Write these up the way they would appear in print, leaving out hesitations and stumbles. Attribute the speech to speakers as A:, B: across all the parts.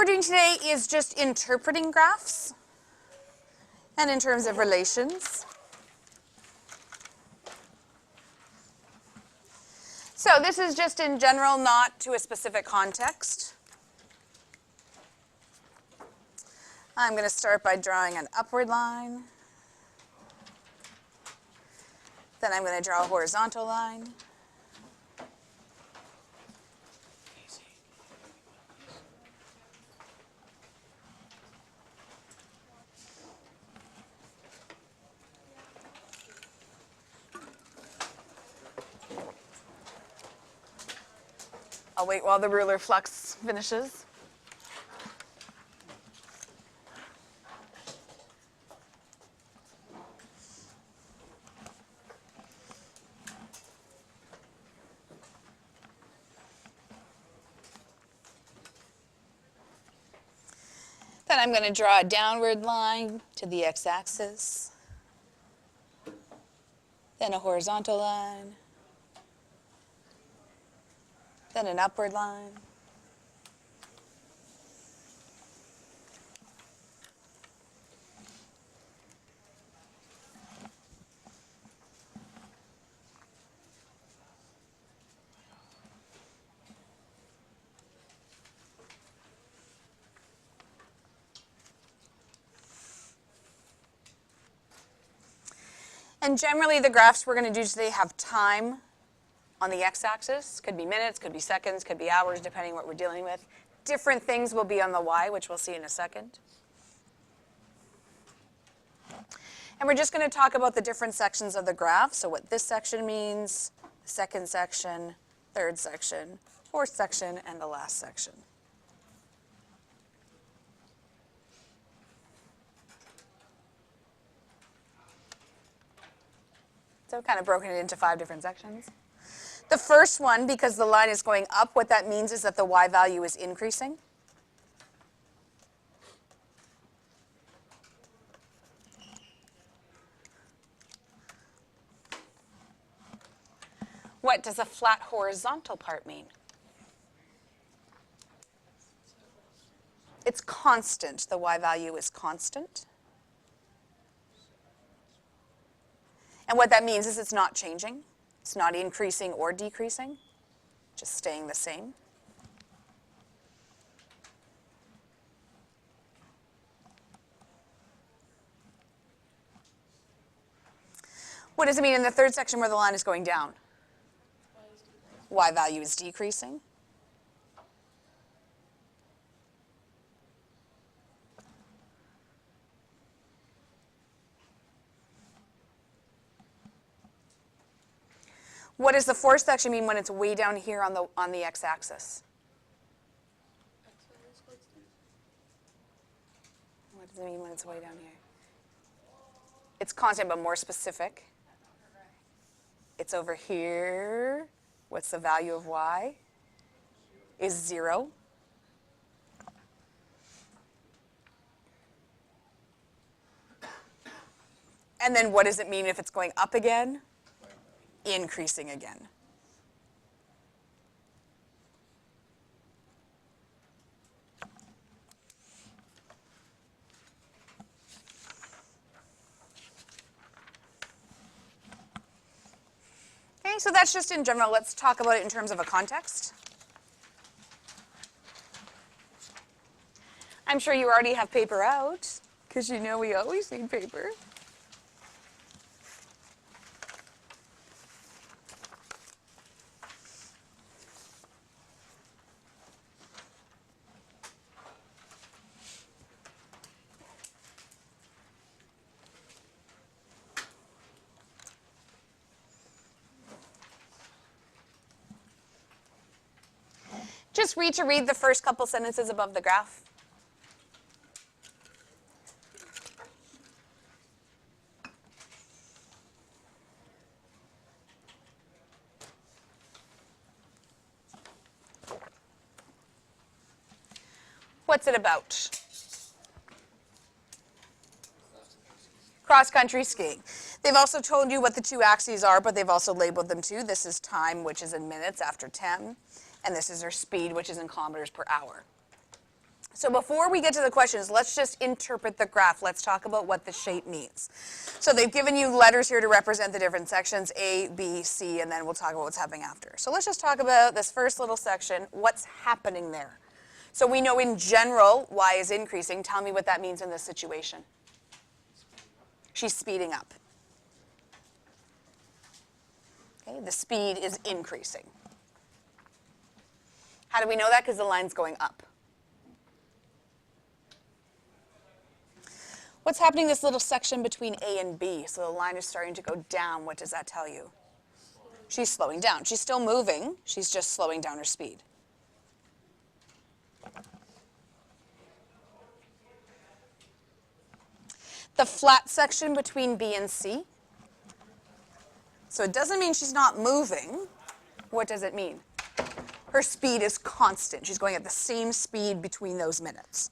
A: we're doing today is just interpreting graphs and in terms of relations. So this is just in general, not to a specific context. I'm going to start by drawing an upward line. Then I'm going to draw a horizontal line. I'll wait while the ruler flux finishes. Then I'm going to draw a downward line to the x-axis. Then a horizontal line. Then an upward line. And generally, the graphs we're going to do today have time on the x-axis. Could be minutes, could be seconds, could be hours, depending what we're dealing with. Different things will be on the y, which we'll see in a second. And we're just going to talk about the different sections of the graph. So what this section means, second section, third section, fourth section, and the last section. So I've kind of broken it into 5 different sections. The first one, because the line is going up, what that means is that the y value is increasing. What does a flat horizontal part mean? It's constant. The y value is constant. And what that means is it's not changing. It's not increasing or decreasing, just staying the same. What does it mean in the third section where the line is going down? Y value is decreasing. What does the fourth section mean when it's way down here on the x-axis? What does it mean when it's way down here? It's constant, but more specific. It's over here. What's the value of y? Is 0. And then what does it mean if it's going up again? Increasing again. Okay, so that's just in general. Let's talk about it in terms of a context. I'm sure you already have paper out, because you know we always need paper. Just read the first couple sentences above the graph. What's it about? Cross-country skiing. They've also told you what the 2 axes are, but they've also labeled them too. This is time, which is in minutes after 10. And this is their speed, which is in kilometers per hour. So before we get to the questions, let's just interpret the graph. Let's talk about what the shape means. So they've given you letters here to represent the different sections, A, B, C, and then we'll talk about what's happening after. So let's just talk about this first little section, what's happening there. So we know in general y is increasing. Tell me what that means in this situation. She's speeding up. Okay, the speed is increasing. How do we know that? Because the line's going up. What's happening in this little section between A and B? So the line is starting to go down. What does that tell you? She's slowing down. She's still moving. She's just slowing down her speed. The flat section between B and C. So it doesn't mean she's not moving. What does it mean? Her speed is constant. She's going at the same speed between those minutes.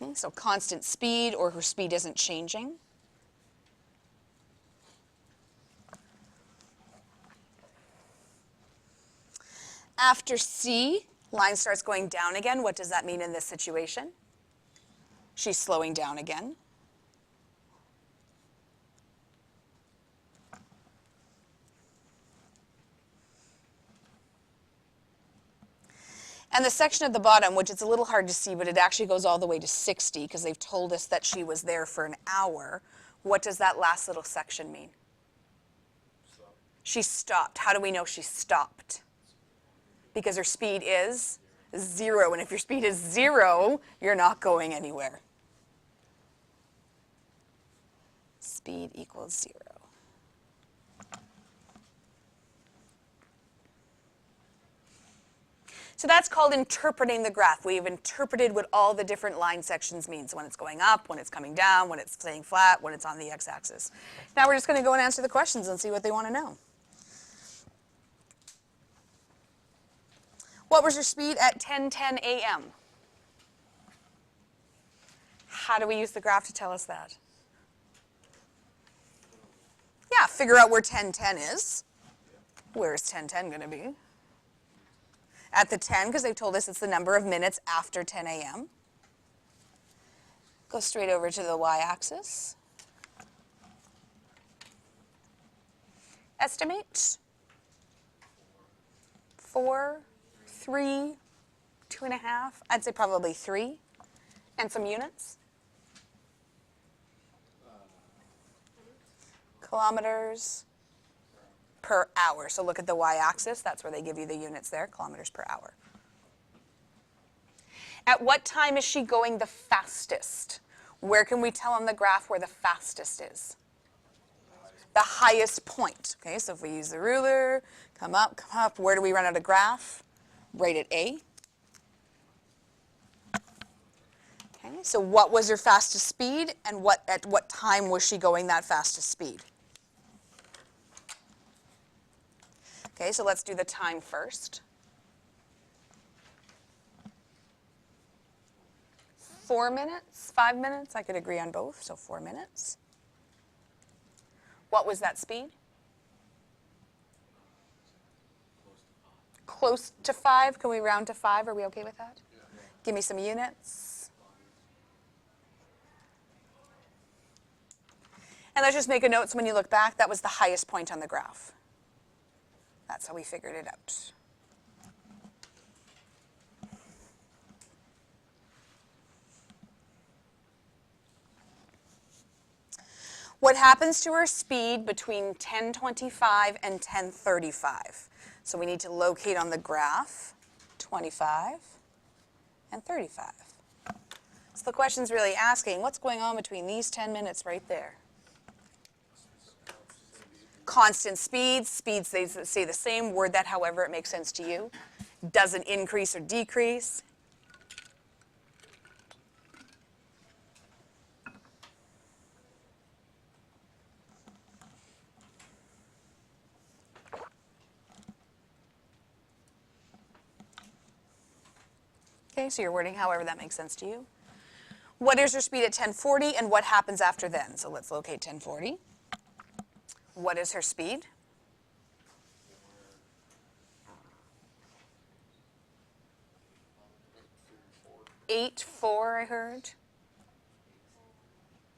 A: Okay, so constant speed, or her speed isn't changing. After C, line starts going down again. What does that mean in this situation? She's slowing down again. And the section at the bottom, which it's a little hard to see, but it actually goes all the way to 60 because they've told us that she was there for an hour. What does that last little section mean? Stop. She stopped. How do we know she stopped? Because her speed is 0. And if your speed is 0, you're not going anywhere. Speed equals 0. So that's called interpreting the graph. We've interpreted what all the different line sections mean. So when it's going up, when it's coming down, when it's staying flat, when it's on the x-axis. Now we're just going to go and answer the questions and see what they want to know. What was your speed at 10:10 a.m.? How do we use the graph to tell us that? Yeah, figure out where 10:10 is. Where is 10:10 going to be? At the 10, because they've told us it's the number of minutes after 10 a.m. Go straight over to the y-axis. Estimate. 4, 3, 2.5. I'd say probably 3. And some units. Kilometers per hour. So look at the y-axis. That's where they give you the units there, kilometers per hour. At what time is she going the fastest? Where can we tell on the graph where the fastest is? The highest point. Okay, so if we use the ruler, come up, come up. Where do we run out a graph? Right at A. Okay, so what was her fastest speed, and at what time was she going that fastest speed? Okay, so let's do the time first. 4 minutes, 5 minutes, I could agree on both, so 4 minutes. What was that speed? Close to 5. Can we round to 5? Are we okay with that? Yeah. Give me some units. And let's just make a note so when you look back, that was the highest point on the graph. That's how we figured it out. What happens to her speed between 10:25 and 10:35? So we need to locate on the graph 25 and 35. So the question's really asking, what's going on between these 10 minutes right there? Constant speed. Speeds stay the same. Word that however it makes sense to you. Doesn't increase or decrease. Okay, so you're wording however that makes sense to you. What is your speed at 10:40 and what happens after then? So let's locate 10:40. What is her speed? 8, 4, I heard.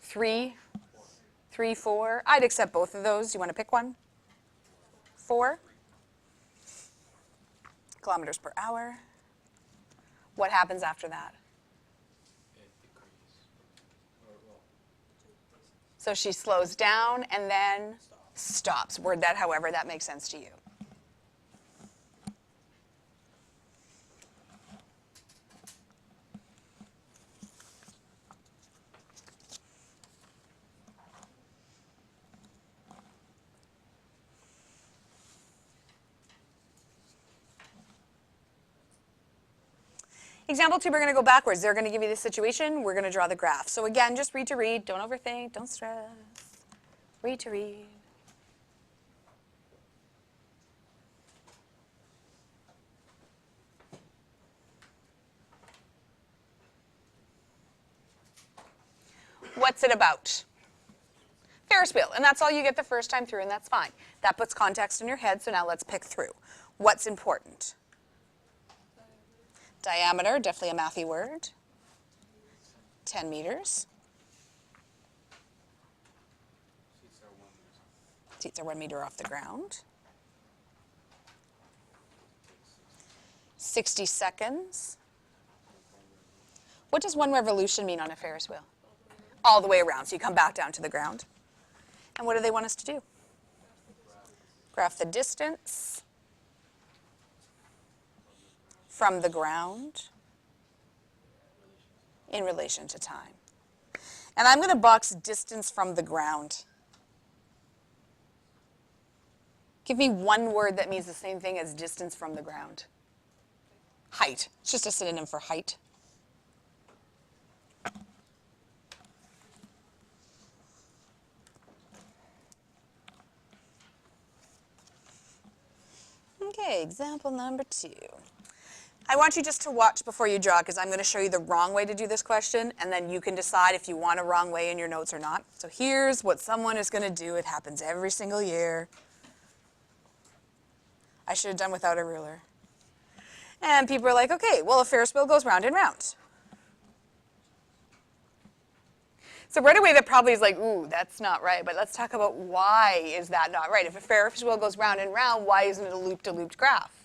A: 3, 3, 4. I'd accept both of those. Do you want to pick one? 4 kilometers per hour. What happens after that? So she slows down and then stops. Word that however that makes sense to you. Example 2, we're going to go backwards. They're going to give you the situation. We're going to draw the graph. So again, just read to read. Don't overthink. Don't stress. Read to read. What's it about? Ferris wheel. And that's all you get the first time through, and that's fine. That puts context in your head, so now let's pick through. What's important? Diameter, definitely a mathy word. 10 meters. Seats are 1 meter off the ground. 60 seconds. What does 1 revolution mean on a Ferris wheel? All the way around, so you come back down to the ground. And what do they want us to do? Graph the distance from the ground in relation to time. And I'm going to box distance from the ground. Give me one word that means the same thing as distance from the ground. Height. It's just a synonym for height. Okay, example number 2. I want you just to watch before you draw because I'm going to show you the wrong way to do this question, and then you can decide if you want a wrong way in your notes or not. So here's what someone is going to do. It happens every single year. I should have done without a ruler. And people are like, okay, well, a Ferris wheel goes round and round. So right away that probably is like, ooh, that's not right. But let's talk about why is that not right. If a Ferris wheel goes round and round, why isn't it a loop-to-looped graph?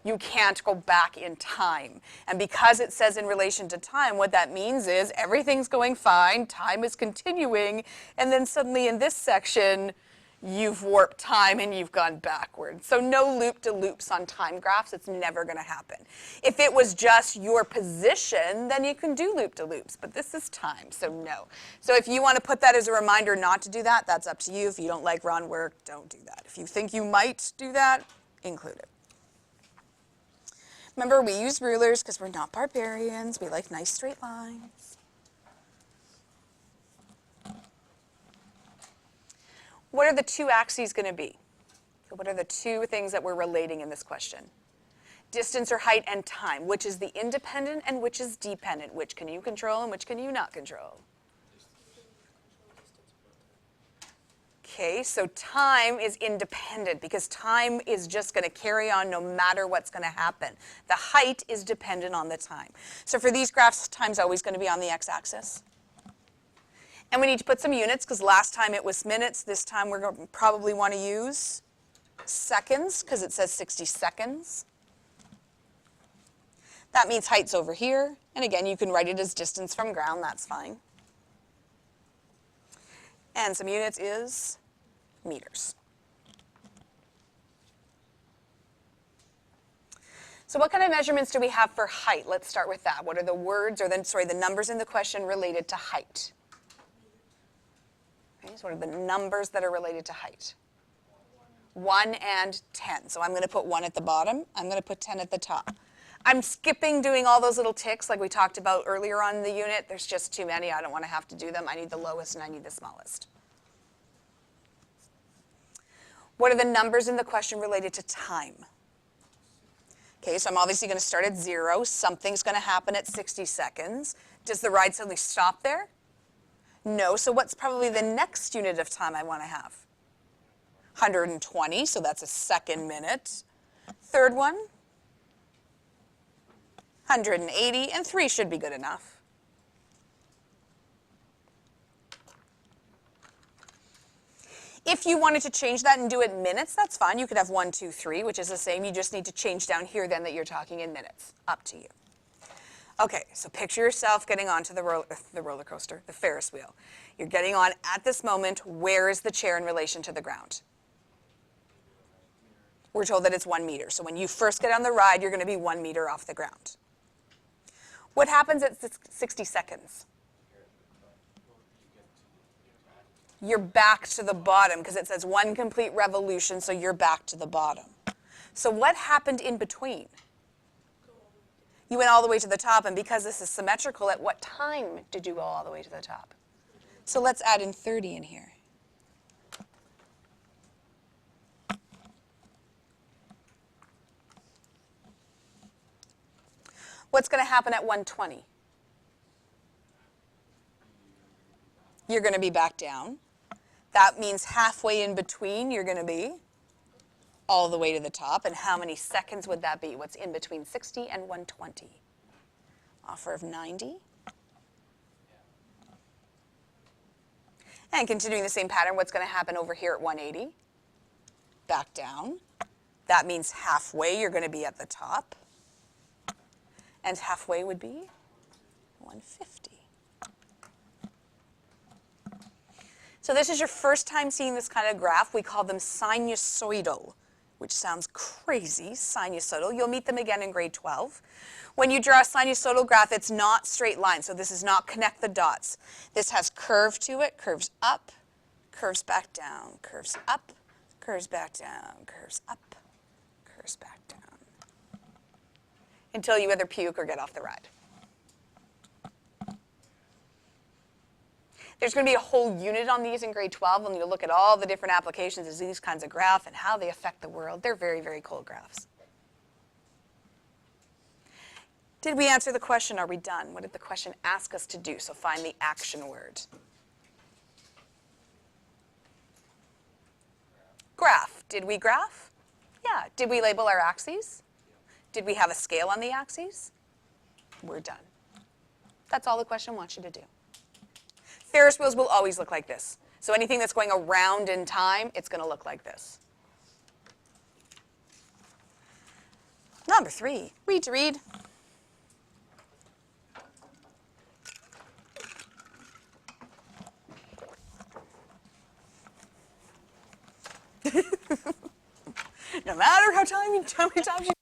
A: You can't go back in time. And because it says in relation to time, what that means is everything's going fine, time is continuing, and then suddenly in this section, you've warped time and you've gone backwards. So no loop-to-loops on time graphs. It's never going to happen. If it was just your position, then you can do loop-to-loops. But this is time, so no. So if you want to put that as a reminder not to do that, that's up to you. If you don't like round work, don't do that. If you think you might do that, include it. Remember, we use rulers because we're not barbarians. We like nice straight lines. What are the two axes going to be? So what are the two things that we're relating in this question? Distance or height and time. Which is the independent and which is dependent? Which can you control and which can you not control? Okay, so time is independent because time is just going to carry on no matter what's going to happen. The height is dependent on the time. So for these graphs, time's always going to be on the x-axis. And we need to put some units because last time it was minutes. This time we're going to probably want to use seconds because it says 60 seconds. That means height's over here. And again, you can write it as distance from ground. That's fine. And some units is meters. So what kind of measurements do we have for height? Let's start with that. What are the words, or the numbers in the question related to height? Okay, so what are the numbers that are related to height? 1 and 10. So I'm going to put 1 at the bottom. I'm going to put 10 at the top. I'm skipping doing all those little ticks like we talked about earlier on in the unit. There's just too many. I don't want to have to do them. I need the lowest and I need the smallest. What are the numbers in the question related to time? Okay, so I'm obviously going to start at 0. Something's going to happen at 60 seconds. Does the ride suddenly stop there? No. So what's probably the next unit of time I want to have? 120, so that's a second minute. Third one? 180, and 3 should be good enough. If you wanted to change that and do it in minutes, that's fine. You could have 1, 2, 3, which is the same. You just need to change down here then that you're talking in minutes. Up to you. Okay, so picture yourself getting onto the roller coaster, the Ferris wheel. You're getting on at this moment. Where is the chair in relation to the ground? We're told that it's 1 meter. So when you first get on the ride, you're going to be 1 meter off the ground. What happens at 60 seconds? You're back to the bottom because it says 1 complete revolution, so you're back to the bottom. So what happened in between? You went all the way to the top, and because this is symmetrical, at what time did you go all the way to the top? So let's add in 30 in here. What's going to happen at 120? You're going to be back down. That means halfway in between, you're going to be all the way to the top. And how many seconds would that be? What's in between 60 and 120? Offer of 90. And continuing the same pattern, what's going to happen over here at 180? Back down. That means halfway, you're going to be at the top. And halfway would be 150. So this is your first time seeing this kind of graph. We call them sinusoidal, which sounds crazy, sinusoidal. You'll meet them again in grade 12. When you draw a sinusoidal graph, it's not straight line, so this is not connect the dots. This has curve to it, curves up, curves back down, curves up, curves back down, curves up, curves back down, until you either puke or get off the ride. There's going to be a whole unit on these in grade 12, and you'll look at all the different applications of these kinds of graphs and how they affect the world. They're very, very cool graphs. Did we answer the question? Are we done? What did the question ask us to do? So find the action word. Graph. Did we graph? Yeah. Did we label our axes? Did we have a scale on the axes? We're done. That's all the question wants you to do. Ferris wheels will always look like this. So anything that's going around in time, it's going to look like this. Number 3, read to read. No matter how many times you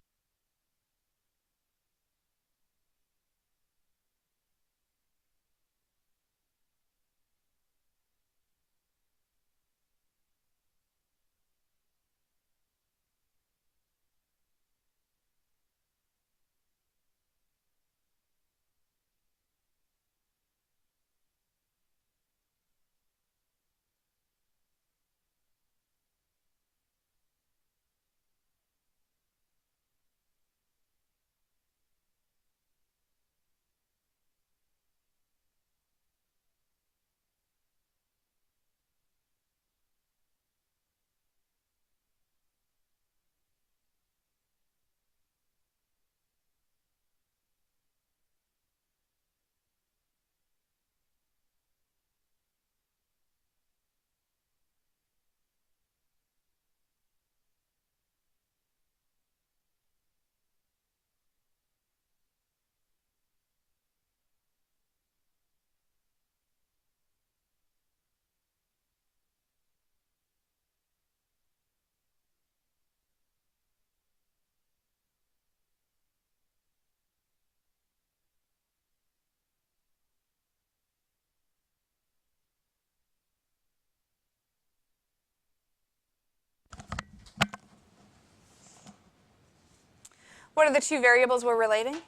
A: What are the two variables we're relating?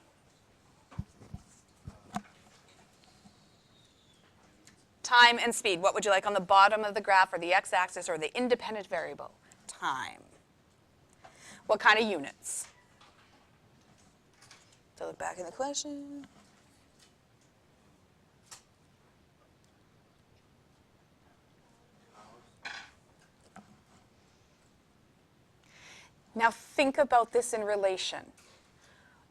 A: Time and speed. What would you like on the bottom of the graph, or the x-axis, or the independent variable? Time. What kind of units? So look back in the question. Now think about this in relation.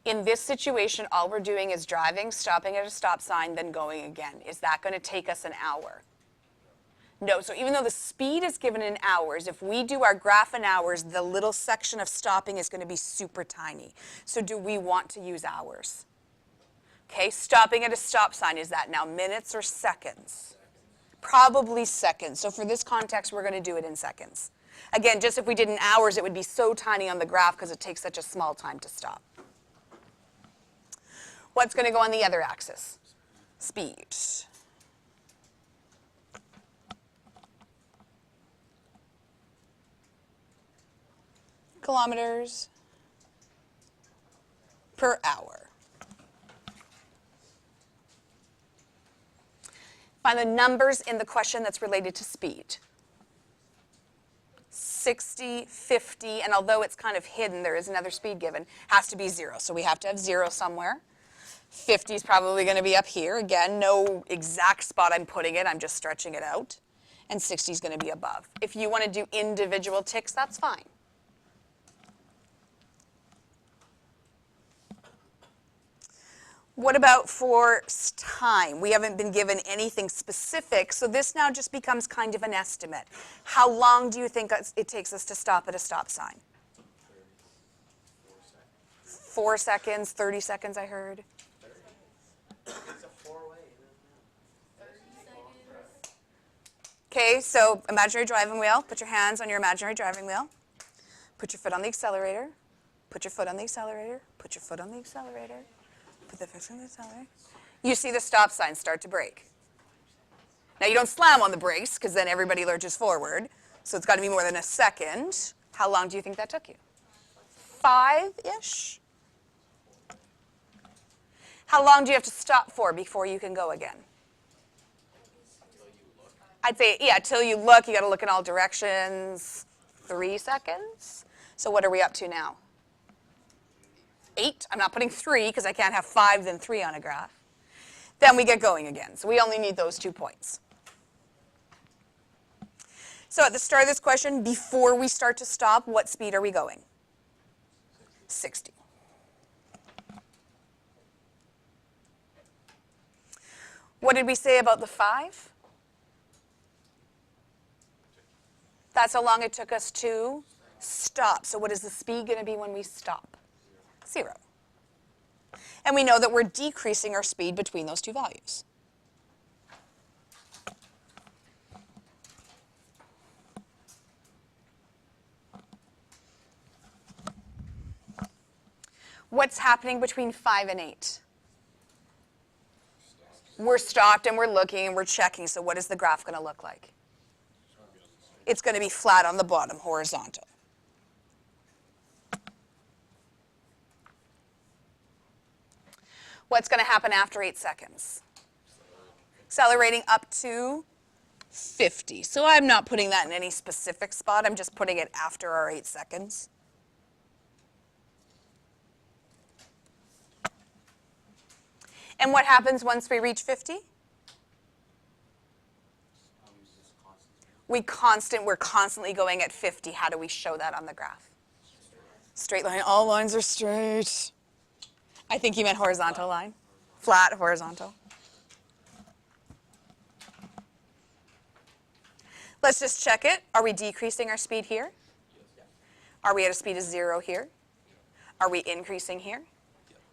A: In this situation, all we're doing is driving, stopping at a stop sign, then going again. Is that going to take us an hour? No, so even though the speed is given in hours, if we do our graph in hours, the little section of stopping is going to be super tiny. So do we want to use hours? Okay, stopping at a stop sign, is that now minutes or seconds? Probably seconds. So for this context, we're going to do it in seconds. Again, just if we did in hours, it would be so tiny on the graph because it takes such a small time to stop. What's going to go on the other axis? Speed. Kilometers per hour. Find the numbers in the question that's related to speed. 60, 50, and although it's kind of hidden, there is another speed given, has to be 0. So we have to have 0 somewhere. 50 is probably going to be up here. Again, no exact spot I'm putting it. I'm just stretching it out. And 60 is going to be above. If you want to do individual ticks, that's fine. What about for time? We haven't been given anything specific, so this now just becomes kind of an estimate. How long do you think it takes us to stop at a stop sign? 4 seconds, 30 seconds, I heard.
B: It's a 4-way.
A: Okay, so imaginary driving wheel. Put your hands on your imaginary driving wheel. Put your foot on the accelerator. Put your foot on the accelerator. Put your foot on the accelerator. Put the foot on the accelerator. You see the stop sign start to brake. Now you don't slam on the brakes because then everybody lurches forward. So it's got to be more than a second. How long do you think that took you? 5-ish? How long do you have to stop for before you can go again? I'd say, yeah, till you look. You got to look in all directions. 3 seconds. So what are we up to now? 8. I'm not putting 3 because I can't have 5 then 3 on a graph. Then we get going again. So we only need those 2 points. So at the start of this question, before we start to stop, what speed are we going? 60. What did we say about the 5? That's how long it took us to stop. So what is the speed going to be when we stop? 0. And we know that we're decreasing our speed between those 2 values. What's happening between 5 and 8? We're stopped and we're looking and we're checking. So what is the graph going to look like? It's going to be flat on the bottom, horizontal. What's going to happen after 8 seconds? Accelerating up to 50. So I'm not putting that in any specific spot. I'm just putting it after our 8 seconds. And what happens once we reach 50? We're constantly going at 50. How do we show that on the graph? Straight line. All lines are straight. I think you meant horizontal line. Flat, horizontal. Let's just check it. Are we decreasing our speed here? Are we at a speed of 0 here? Are we increasing here?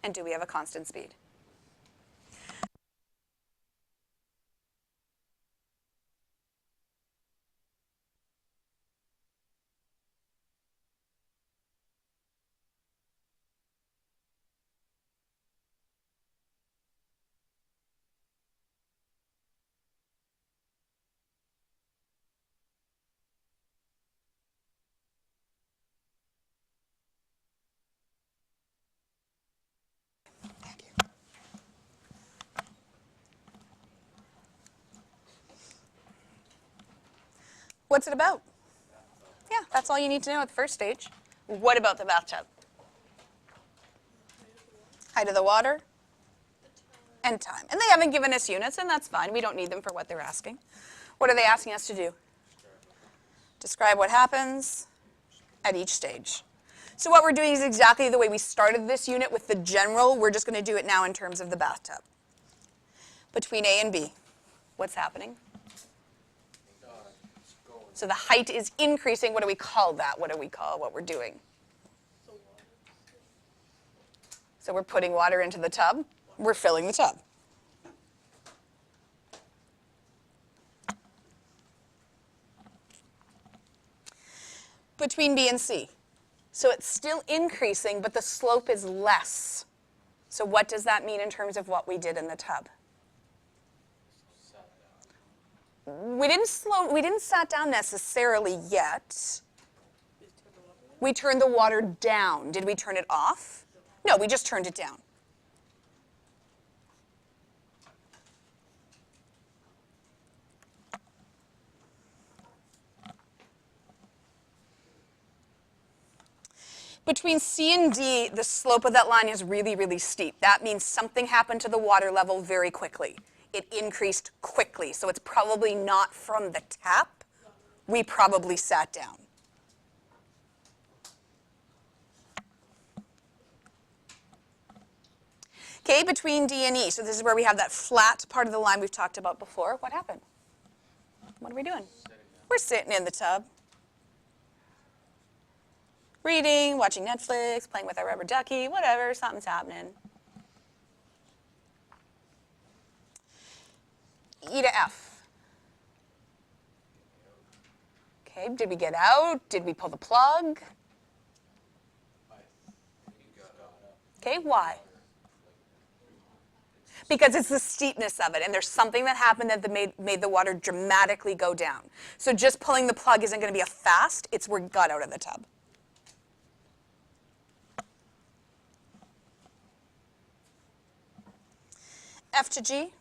A: And do we have a constant speed? What's it about? Yeah, that's all you need to know at the first stage. What about the bathtub? Height of the water and time. And they haven't given us units, and that's fine. We don't need them for what they're asking. What are they asking us to do? Describe what happens at each stage. So what we're doing is exactly the way we started this unit with the general. We're just going to do it now in terms of the bathtub. Between A and B, what's happening? So the height is increasing. What do we call that? What do we call what we're doing? So we're putting water into the tub. We're filling the tub. Between B and C. So it's still increasing, but the slope is less. So what does that mean in terms of what we did in the tub? We didn't sat down necessarily yet. We turned the water down. Did we turn it off? No, we just turned it down. Between C and D, the slope of that line is really, really steep. That means something happened to the water level very quickly. It increased quickly, so it's probably not from the tap. We probably sat down. Okay, between D and E, so this is where we have that flat part of the line we've talked about before. What happened? What are we doing? We're sitting in the tub. Reading, watching Netflix, playing with our rubber ducky, whatever, something's happening. E to F. Okay, did we get out? Did we pull the plug? Okay, why? Because it's the steepness of it, and there's something that happened that made the water dramatically go down. So just pulling the plug isn't going to be a fast, it's we got out of the tub. F to G.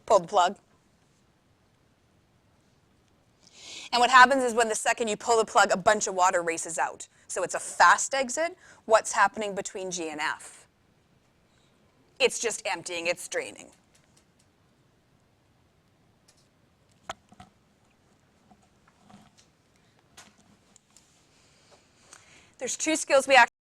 A: Pull the plug. And what happens is when the second you pull the plug, a bunch of water races out. So it's a fast exit. What's happening between G and F? It's just emptying, it's draining. There's two skills we actually